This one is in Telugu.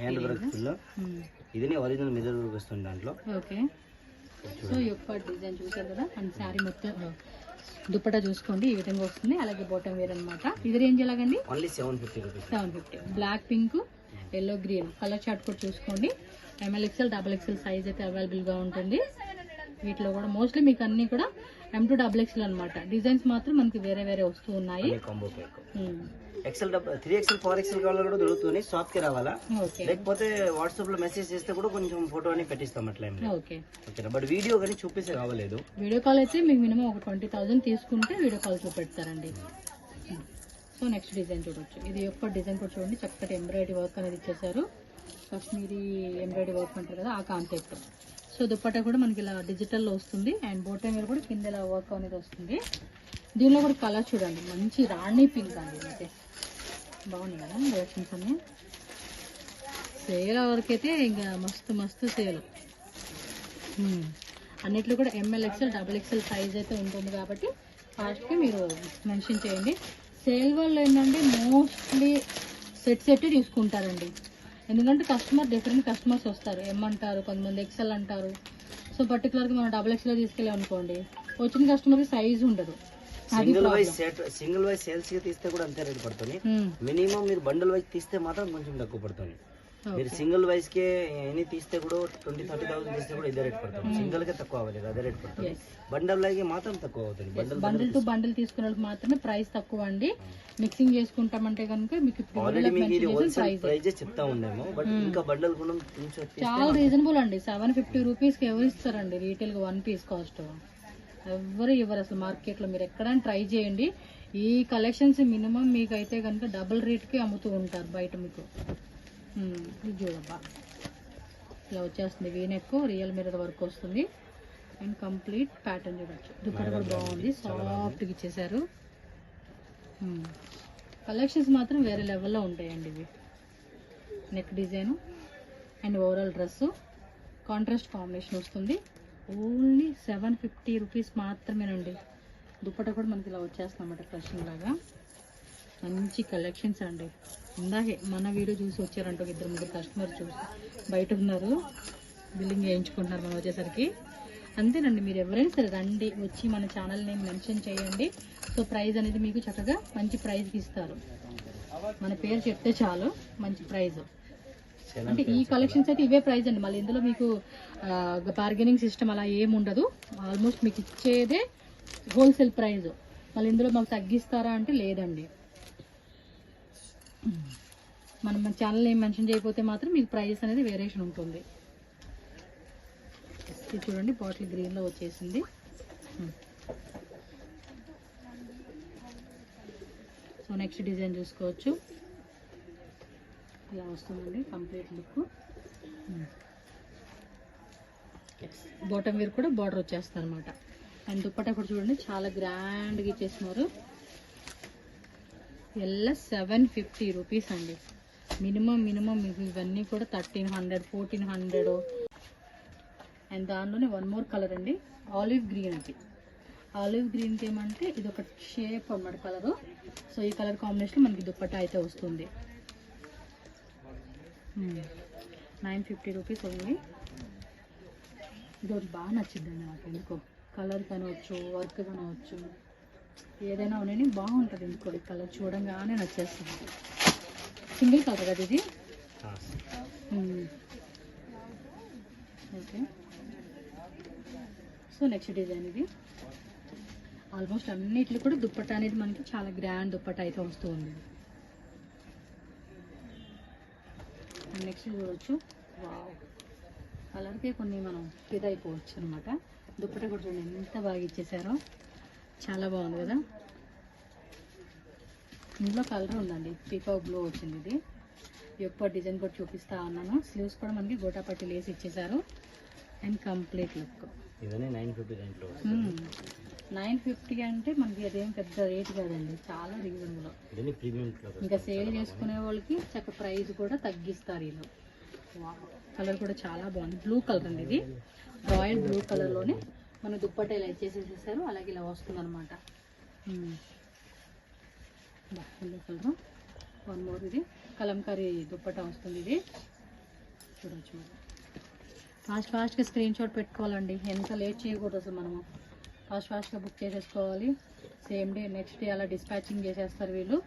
హ్యాండ్ వర్క్ ఫుల్ ఇది ఒరిజినల్ మిర్రర్ వర్క్ వస్తుంది దాంట్లో. ఓకే, సో యొక్క డిజైన్ చూసారు కదా. అండ్ శారీ మొత్తం దుప్పటా చూసుకోండి ఈ విధంగా వస్తుంది. అలాగే బాటమ్ వేర్ అనమాట. ఇది రేంజ్ ఎలాగండి? Only 750 rupees. 750. Black, pink, yellow, green colour chart కూడా చూసుకోండి. ML XL XXL సైజ్ అయితే అవైలబుల్ గా ఉంటుంది. వీటిలో కూడా మోస్ట్లీ మీకు అన్ని కూడా M2 XXL అనమాట. డిజైన్స్ మాత్రం మనకి వేరే వేరే వస్తూ ఉన్నాయి. XL 3XL 4XL కావాలో కూడా దొరుకుతుంది. షాప్ కి రావాలా, లేకపోతే వాట్సాప్ లో మెసేజ్ చేస్తే కూడా కొంచెం ఫోటో అని పెట్టిస్తాం అట్లా. ఓకేనా, బట్ వీడియో కానీ చూపిస్తే కావలేదు. వీడియో కాల్ అయితే మీకు మినిమం ఒక 20,000 తీసుకుంటే వీడియో కాల్ చూపెడతారండి. సో నెక్స్ట్ డిజైన్ చూడొచ్చు. ఇది యొక్క డిజైన్ కూడా చూడండి, చక్కటి ఎంబ్రాయిడరీ వర్క్ అనేది ఇచ్చేసారు. కాశ్మీరీ ఎంబ్రాయిడరీ వర్క్ అంటారు కదా, ఆ కాన్సెప్ట్. సో దుప్పట్టా కూడా మనకి ఇలా డిజిటల్లో వస్తుంది. అండ్ బోటం మీద కూడా కింద ఇలా వర్క్ అనేది వస్తుంది. దీనిలో కూడా కలర్ చూడండి, మంచి రాణి పింక్ అండి. అయితే బాగుంది కదా కలెక్షన్స్ అన్ని. సేల్ వరకు అయితే ఇంకా మస్తు మస్తు సేల్. అన్నిట్లో కూడా ML XL XXL సైజ్ అయితే ఉంటుంది కాబట్టి ఫాస్ట్గా మీరు మెన్షన్ చేయండి. సేల్ వాళ్ళు ఏంటంటే మోస్ట్లీ సెట్ తీసుకుంటారండి. ఎందుకంటే డిఫరెంట్ కస్టమర్స్ వస్తారు. M అంటారు, కొంతమంది XL అంటారు. సో పర్టికులర్గా మనం XXL తీసుకెళ్ళాం అనుకోండి, వచ్చిన కస్టమర్కి సైజ్ ఉండదు. సింగిల్ వైజ్ సేల్స్ కి తీస్తే కూడా అంతే రేట్ పడుతుంది. మినిమం మీరు బండల్ వైజ్ తీస్తే మాత్రం కొంచెం తక్కువ పడుతుంది. మీరు సింగిల్ వైజ్ కే ఎన్ని తీస్తే కూడా 20-30,000 తీస్తే కూడా ఇదే రేట్ పడుతుంది. సింగిల్ కే తక్కువ అవ్వలేదు, అదే రేట్ పడుతుంది. బండల్ లాగే మాత్రం తక్కువ అవుతుంది. బండిల్ టు బండిల్ తీసుకున్న వాళ్ళకి మాత్రమే ప్రైస్ తక్కువ అండి. మిక్సింగ్ చేసుకుంటామంటే కనుక మీకు ఆల్రెడీ మీకు ఇది హోల్సేల్ ప్రైస్ చెప్తా ఉన్నాము, బట్ ఇంకా బండల్ కూడా చాలా రీజనబుల్ అండి. 750 రూపీస్ కి ఎవరు ఇస్తారండి రీటైల్ గా 1 పీస్ కాస్ట్? ఎవరు ఇవ్వరు అసలు మార్కెట్లో. మీరు ఎక్కడైనా ట్రై చేయండి. ఈ కలెక్షన్స్ మినిమం మీకు అయితే కనుక డబుల్ రేట్కి అమ్ముతూ ఉంటారు బయట మీకు. ఇది చూడబ్బా, ఇలా వచ్చేస్తుంది. వీనెక్ రియల్ మిర్రర్ వర్క్ వస్తుంది. అండ్ కంప్లీట్ ప్యాటర్న్ చూడొచ్చు. దుప్పటి కూడా బాగుంది, సాఫ్ట్గా ఇచ్చేసారు. కలెక్షన్స్ మాత్రం వేరే లెవెల్లో ఉంటాయండి ఇవి. Neck design and overall dress contrast combination వస్తుంది. ఓన్లీ 750 రూపీస్ మాత్రమేనండి. దుప్పట కూడా మనకి ఇలా వచ్చేస్తామన్నమాట ఫ్రెషింగ్ లాగా. మంచి కలెక్షన్స్ అండి. ఇందాకే మన వీడియో చూసి వచ్చారంట 2-3 కస్టమర్ చూసి బయట ఉన్నారు, బిల్లింగ్ వేయించుకుంటున్నారు మనం వచ్చేసరికి. అంతేనండి, మీరు ఎవరైనా సరే రండి, వచ్చి మన ఛానల్ నేమ్ మెన్షన్ చేయండి. సో ప్రైస్ అనేది మీకు చక్కగా మంచి ప్రైస్కి ఇస్తారు. మన పేరు చెప్తే చాలు, మంచి ప్రైజ్. అంటే ఈ కలెక్షన్స్ అయితే ఇవే ప్రైస్ అండి. మళ్ళీ ఇందులో మీకు బార్గెనింగ్ సిస్టమ్ అలా ఏమి ఉండదు. ఆల్మోస్ట్ మీకు ఇచ్చేదే హోల్సేల్ ప్రైజ్. మళ్ళీ ఇందులో మాకు తగ్గిస్తారా అంటే లేదండి. మనం మన ఛానల్ ఏం మెన్షన్ చేయకపోతే మాత్రం మీకు ప్రైస్ అనేది వేరియేషన్ ఉంటుంది. ఇది చూడండి, బాటిల్ గ్రీన్లో వచ్చేసింది. సో నెక్స్ట్ డిజైన్ చూసుకోవచ్చు. ఇలా వస్తుందండి కంప్లీట్ లుక్. బాటమ్ వేర్ కూడా బార్డర్ వచ్చేస్తుంది అనమాట. అండ్ దుప్పట్టా కూడా చూడండి, చాలా గ్రాండ్గా ఇచ్చేస్తున్నారు. ఎలా 750 రూపీస్ అండి. మినిమం మీకు ఇవన్నీ కూడా 1300, 1400. అండ్ దానిలోనే వన్ మోర్ కలర్ అండి, ఆలివ్ గ్రీన్ అండి. ఆలివ్ గ్రీన్కి ఏమంటే ఇది ఒక షేప్ అన్నమాట కలరు. సో ఈ కలర్ కాంబినేషన్ మనకి దుప్పట్టా అయితే వస్తుంది. 950 రూపీస్ ఉంది. ఇది ఒకటి బాగా నచ్చిందండి నాకు. ఎందుకో కలర్ కనవచ్చు, వర్క్ కనవచ్చు, ఏదైనా ఉన్నాయి బాగుంటుంది. ఎందుకో ఈ కలర్ చూడంగానే నచ్చేస్తుంది. సింగిల్ కలర్ కదా ఇది. ఓకే, సో నెక్స్ట్ డిజైన్ ఇది. ఆల్మోస్ట్ అన్నిట్లో కూడా దుప్పట్టా అనేది మనకి చాలా గ్రాండ్ దుప్పట్టా అయితే వస్తూ ఉంది. నెక్స్ట్ చూడవచ్చు. వావ్, కలర్కే కొన్ని మనం ఫిదా అయిపోవచ్చు అనమాట. దుప్పట్టా కూడా చూడండి ఎంత బాగా ఇచ్చేసారో, చాలా బాగుంది కదా. ఇందులో కలర్ ఉందండి, పీకాక్ బ్లూ వచ్చింది. ఇది యొక్క డిజైన్ కూడా చూపిస్తా ఉన్నాను. స్లీవ్స్ కూడా మనకి గోటాపట్టి లేసి ఇచ్చేసారు. And complete look. 950 అంటే మనకి అదేం పెద్ద రేట్ కాదండి, చాలా రీజనబుల్. ఇంకా సేల్ చేసుకునే వాళ్ళకి చక్క ప్రైస్ కూడా తగ్గిస్తారు వీళ్ళు. కలర్ కూడా చాలా బాగుంది, బ్లూ కలర్ అండి. ఇది రాయల్ బ్లూ కలర్లోనే మన దుప్పట్టా ఇలా ఇచ్చేసేసారు. అలాగే ఇలా వస్తుంది అనమాట. Yellow colour one more. ఇది కలంకారీ దుప్పట్టా వస్తుంది. ఇది చూడొచ్చు మీరు. ఫాస్ట్గా స్క్రీన్ షాట్ పెట్టుకోవాలండి, ఎంత లేట్ చేయకూడదు అసలు. మనము ఫాస్ట్గా బుక్ చేసేసుకోవాలి. సేమ్ డే నెక్స్ట్ డే అలా డిస్పాచింగ్ చేసేస్తారు వీళ్ళు.